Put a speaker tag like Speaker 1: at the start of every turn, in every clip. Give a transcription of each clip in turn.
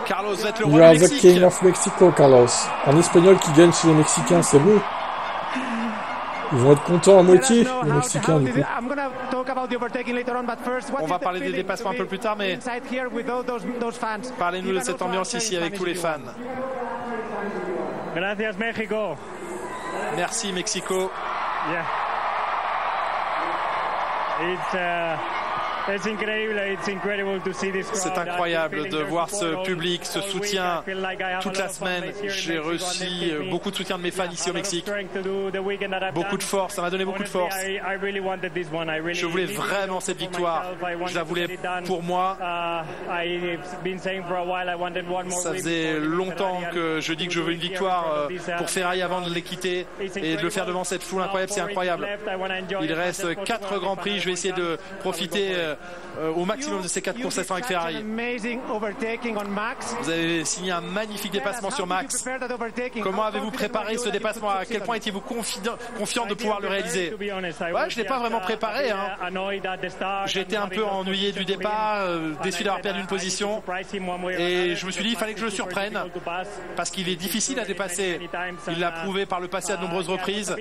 Speaker 1: Carlos va être le
Speaker 2: You
Speaker 1: roi du
Speaker 2: are the
Speaker 1: Mexique.
Speaker 2: king of Mexico, Carlos. Un Espagnol qui gagne chez les Mexicains, c'est beau. Ils vont être contents à moitié, les Mexicains, du coup.
Speaker 1: On va parler des dépassements un peu plus tard, mais parlez-nous de cette ambiance ici avec tous les fans.
Speaker 3: Gracias, México.
Speaker 1: Merci, Mexico.
Speaker 3: Yeah. It's incredible to see this crowd.
Speaker 1: C'est incroyable de voir ce public, ce soutien toute la semaine. J'ai reçu beaucoup de soutien de mes fans ici au Mexique. Beaucoup de force, ça m'a donné beaucoup de force. Je voulais vraiment cette victoire. Je la voulais pour moi. Ça faisait longtemps que je dis que je veux une victoire pour Ferrari avant de les quitter et de le faire devant cette foule incroyable, c'est incroyable. Il reste 4 grands prix, je vais essayer de profiter au maximum de ces 4 courses avec Ferrari. Vous avez signé un magnifique dépassement sur Max. Comment avez-vous préparé ce dépassement? À quel point étiez-vous confiant de pouvoir le réaliser? Je ne l'ai pas vraiment préparé. J'étais un peu ennuyé du départ, déçu d'avoir perdu une position. Et je me suis dit qu'il fallait que je le surprenne parce qu'il est difficile à dépasser. Il l'a prouvé par le passé à de nombreuses reprises.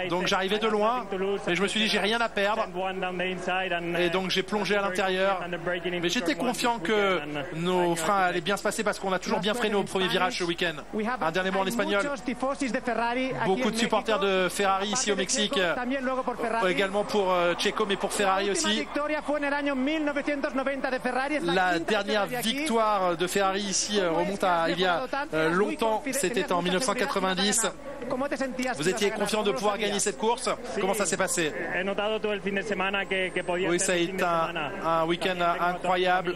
Speaker 1: Donc j'arrivais de loin et je me suis dit j'ai rien à perdre. Et donc j'ai plongé à l'intérieur, mais j'étais confiant que nos freins allaient bien se passer parce qu'on a toujours bien freiné au premier virage ce week-end. Un dernier mot en espagnol. Beaucoup de supporters de Ferrari ici au Mexique, également pour Checo, mais pour Ferrari aussi. La dernière victoire de Ferrari ici remonte à il y a longtemps, c'était en 1990. Vous étiez confiant de pouvoir gagner cette course? Comment ça s'est passé? Oui, ça a été un week-end incroyable.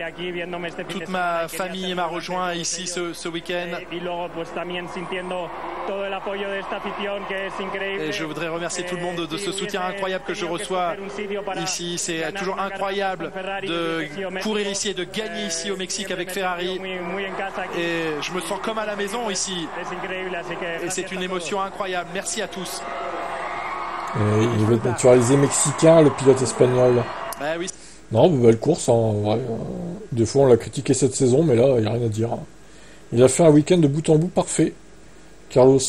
Speaker 1: Toute ma famille m'a rejoint ici ce week-end. Et je voudrais remercier tout le monde de ce soutien incroyable que je reçois ici. C'est toujours incroyable de courir ici et de gagner ici au Mexique avec Ferrari. Et je me sens comme à la maison ici. Et c'est une émotion incroyable. Merci à tous.
Speaker 2: Et il veut être naturalisé mexicain, le pilote espagnol.
Speaker 1: Oui.
Speaker 2: Non, belle course, en vrai. Des fois, on l'a critiqué cette saison, mais là, il n'y a rien à dire. Il a fait un week-end de bout en bout parfait. Carlos.